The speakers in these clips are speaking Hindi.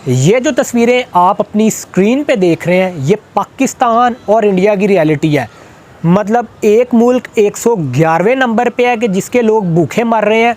ये जो तस्वीरें आप अपनी स्क्रीन पे देख रहे हैं ये पाकिस्तान और इंडिया की रियलिटी है। मतलब एक मुल्क 111वें नंबर पे है कि जिसके लोग भूखे मर रहे हैं,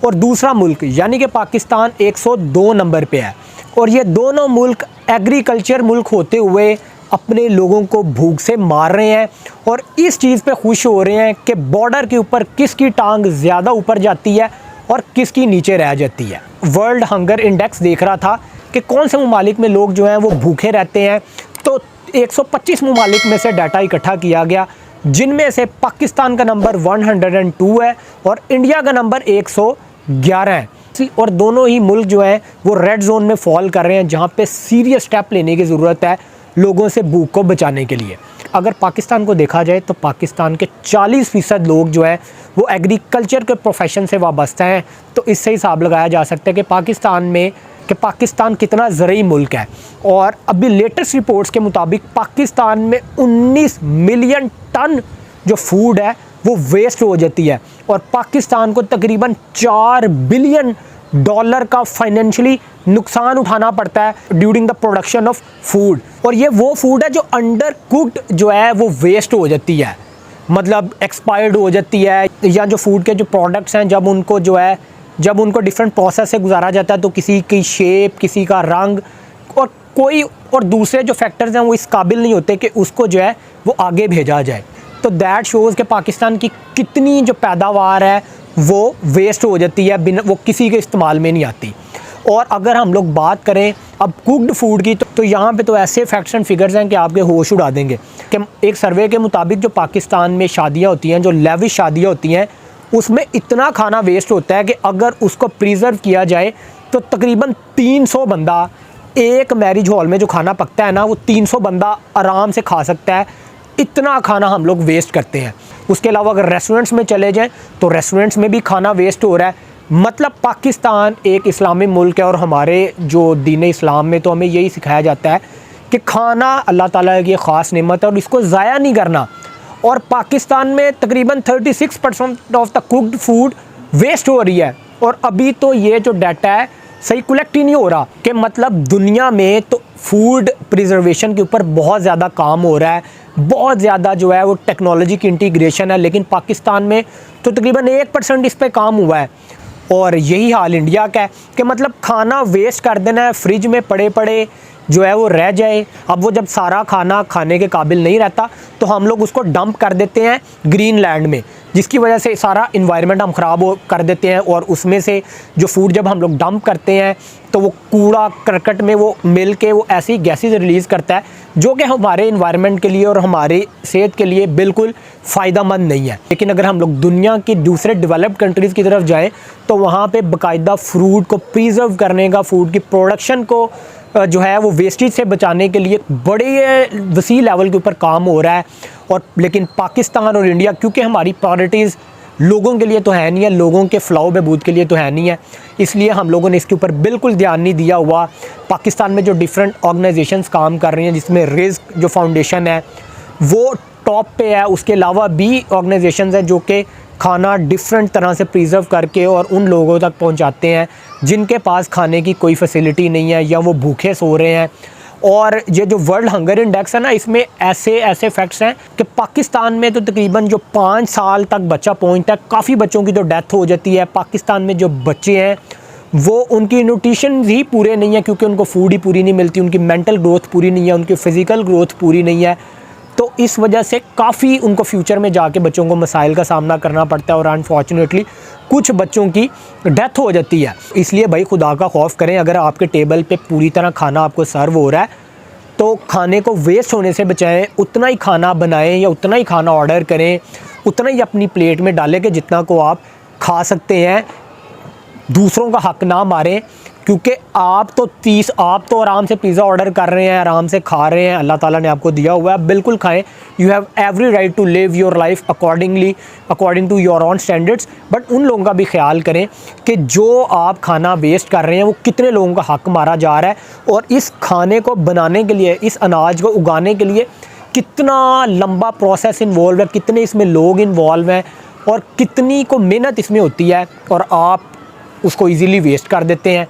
और दूसरा मुल्क यानी कि पाकिस्तान 102 नंबर पे है। और ये दोनों मुल्क एग्रीकल्चर मुल्क होते हुए अपने लोगों को भूख से मार रहे हैं, और इस चीज़ पे खुश हो रहे हैं कि बॉर्डर के ऊपर किसकी टांग ज़्यादा ऊपर जाती है और किसकी नीचे रह जाती है। वर्ल्ड हंगर इंडेक्स देख रहा था कि कौन से ममालिक में लोग जो हैं वो भूखे रहते हैं, तो 125 ममालिक में से डाटा इकट्ठा किया गया, जिनमें से पाकिस्तान का नंबर 102 है और इंडिया का नंबर 111 है। और दोनों ही मुल्क जो हैं वो रेड जोन में फॉल कर रहे हैं, जहाँ पे सीरियस स्टेप लेने की ज़रूरत है लोगों से भूख को बचाने के लिए। अगर पाकिस्तान को देखा जाए तो पाकिस्तान के 40% लोग जो हैं वो एग्रीकल्चर के प्रोफेशन से वाबस्ता हैं। तो इससे हिसाब लगाया जा सकता है कि पाकिस्तान कितना ज़रूरी मुल्क है। और अभी लेटेस्ट रिपोर्ट्स के मुताबिक पाकिस्तान में 19 मिलियन टन जो फूड है वो वेस्ट हो जाती है, और पाकिस्तान को तकरीबन $4 बिलियन का फाइनेंशियली नुकसान उठाना पड़ता है during the production of food. और ये वो फूड है जो अंडर कुक्ड जो है वो वेस्ट हो जाती है, मतलब एक्सपायर्ड हो जाती है, या जो फूड के जो प्रोडक्ट्स हैं जब उनको डिफरेंट प्रोसेस से गुजारा जाता है तो किसी की शेप, किसी का रंग और दूसरे जो फैक्टर्स हैं वो इस काबिल नहीं होते कि उसको जो है वो आगे भेजा जाए। तो दैट शोज़ कि पाकिस्तान की कितनी जो पैदावार है वो वेस्ट हो जाती है, बिना वो किसी के इस्तेमाल में नहीं आती। और अगर हम लोग बात करें अब कुक्ड फूड की, तो यहाँ पे तो ऐसे फैक्ट्स एंड फिगर्स हैं कि आपके होश उड़ा देंगे। कि एक सर्वे के मुताबिक जो पाकिस्तान में शादियाँ होती हैं, जो लेविश शादियाँ होती हैं, उसमें इतना खाना वेस्ट होता है कि अगर उसको प्रिजर्व किया जाए तो तकरीबन 300 बंदा एक मैरिज हॉल में जो खाना पकता है ना, वो 300 बंदा आराम से खा सकता है। इतना खाना हम लोग वेस्ट करते हैं। उसके अलावा अगर रेस्टोरेंट्स में चले जाएं तो रेस्टोरेंट्स में भी खाना वेस्ट हो रहा है। मतलब पाकिस्तान एक इस्लामी मुल्क है, और हमारे जो दीन इस्लाम में तो हमें यही सिखाया जाता है कि खाना अल्लाह ताला की ख़ास नेमत है और इसको ज़ाया नहीं करना। और पाकिस्तान में तकरीबन 36% of the cooked food waste हो रही है। और अभी तो ये जो डाटा है सही कलेक्ट ही नहीं हो रहा, कि मतलब दुनिया में तो फूड प्रिजर्वेशन के ऊपर बहुत ज़्यादा काम हो रहा है, बहुत ज़्यादा जो है वो टेक्नोलॉजी की इंटीग्रेशन है, लेकिन पाकिस्तान में तो तकरीबन 1% इस पे काम हुआ है। और यही हाल इंडिया का है कि मतलब खाना वेस्ट कर देना है, फ्रिज में पड़े पड़े जो है वो रह जाए। अब वो जब सारा खाना खाने के काबिल नहीं रहता तो हम लोग उसको डंप कर देते हैं ग्रीन लैंड में, जिसकी वजह से सारा इन्वायरमेंट हम ख़राब कर देते हैं। और उसमें से जो फूड जब हम लोग डंप करते हैं तो वो कूड़ा करकट में वो मिल के वो ऐसी गैसेज रिलीज़ करता है, जो कि हमारे इन्वायरमेंट के लिए और हमारी सेहत के लिए बिल्कुल फ़ायदेमंद नहीं है। लेकिन अगर हम लोग दुनिया की दूसरे डेवलप्ड कंट्रीज़ की तरफ जाएँ तो वहाँ पर बाकायदा फूड को प्रिजर्व करने का, फूड की प्रोडक्शन को जो है वो वेस्टेज से बचाने के लिए बड़े वसी लेवल के ऊपर काम हो रहा है। और लेकिन पाकिस्तान और इंडिया, क्योंकि हमारी प्रायोरिटीज़ लोगों के लिए तो है नहीं है, लोगों के फ़लाह बहबूद के लिए तो है नहीं है, इसलिए हम लोगों ने इसके ऊपर बिल्कुल ध्यान नहीं दिया हुआ। पाकिस्तान में जो डिफरेंट ऑर्गेनाइजेशंस काम कर रही हैं, जिसमें रिज़्क जो फाउंडेशन है वो टॉप पे है, उसके अलावा भी ऑर्गेनाइजेशंस हैं जो कि खाना डिफरेंट तरह से प्रिजर्व करके और उन लोगों तक पहुंचाते हैं जिनके पास खाने की कोई फैसिलिटी नहीं है या वो भूखे सो रहे हैं। और ये जो वर्ल्ड हंगर इंडेक्स है ना, इसमें ऐसे फैक्ट्स हैं कि पाकिस्तान में तो तकरीबन जो 5 साल तक बच्चा पहुंचता है, काफ़ी बच्चों की तो डेथ हो जाती है। पाकिस्तान में जो बच्चे हैं वो उनकी न्यूट्रिशन ही पूरे नहीं है, क्योंकि उनको फूड ही पूरी नहीं मिलती, उनकी मेंटल ग्रोथ पूरी नहीं है, उनकी फ़िज़िकल ग्रोथ पूरी नहीं है। तो इस वजह से काफ़ी उनको फ्यूचर में जाके बच्चों को मसाइल का सामना करना पड़ता है, और अनफॉर्चुनेटली कुछ बच्चों की डेथ हो जाती है। इसलिए भाई खुदा का खौफ करें, अगर आपके टेबल पे पूरी तरह खाना आपको सर्व हो रहा है तो खाने को वेस्ट होने से बचाएं, उतना ही खाना बनाएं या उतना ही खाना ऑर्डर करें, उतना ही अपनी प्लेट में डालें कि जितना को आप खा सकते हैं। दूसरों का हक ना मारें, क्योंकि आप तो आराम से पिज़्ज़ा ऑर्डर कर रहे हैं, आराम से खा रहे हैं, अल्लाह ताला ने आपको दिया हुआ है, बिल्कुल खाएं। You have every right to live your life according to your own standards. But उन लोगों का भी ख्याल करें कि जो आप खाना वेस्ट कर रहे हैं वो कितने लोगों का हक मारा जा रहा है, और इस खाने को बनाने के लिए, इस अनाज को उगाने के लिए कितना लंबा प्रोसेस इन्वॉल्व है, कितने इसमें लोग इन्वॉल्व हैं और कितनी को मेहनत इसमें होती है, और आप उसको ईज़िली वेस्ट कर देते हैं।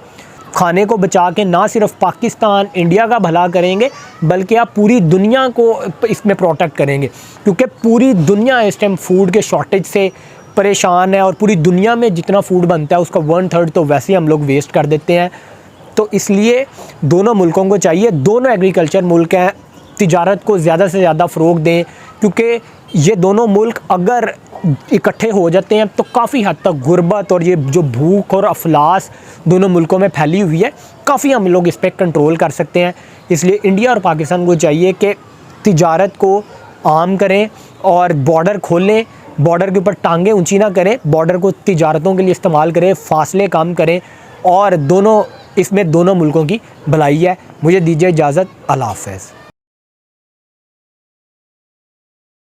खाने को बचा के ना सिर्फ पाकिस्तान इंडिया का भला करेंगे बल्कि आप पूरी दुनिया को इसमें प्रोटेक्ट करेंगे, क्योंकि पूरी दुनिया इस टाइम फूड के शॉर्टेज से परेशान है और पूरी दुनिया में जितना फूड बनता है उसका 1/3 तो वैसे ही हम लोग वेस्ट कर देते हैं। तो इसलिए दोनों मुल्कों को चाहिए, दोनों एग्रीकल्चर मुल्क हैं, तिजारत को ज़्यादा से ज़्यादा फ़रोग दें, क्योंकि ये दोनों मुल्क अगर इकट्ठे हो जाते हैं तो काफ़ी हद तक गुर्बत और ये जो भूख और अफलास दोनों मुल्कों में फैली हुई है काफ़ी हम लोग इस पर कंट्रोल कर सकते हैं। इसलिए इंडिया और पाकिस्तान को चाहिए कि तिजारत को आम करें और बॉर्डर खोलें, बॉर्डर के ऊपर टांगें ऊंची ना करें, बॉर्डर को तिजारतों के लिए इस्तेमाल करें, फासले कम करें और दोनों मुल्कों की भलाई है। मुझे दीजिए इजाज़त, अल्लाह हाफ़िज़।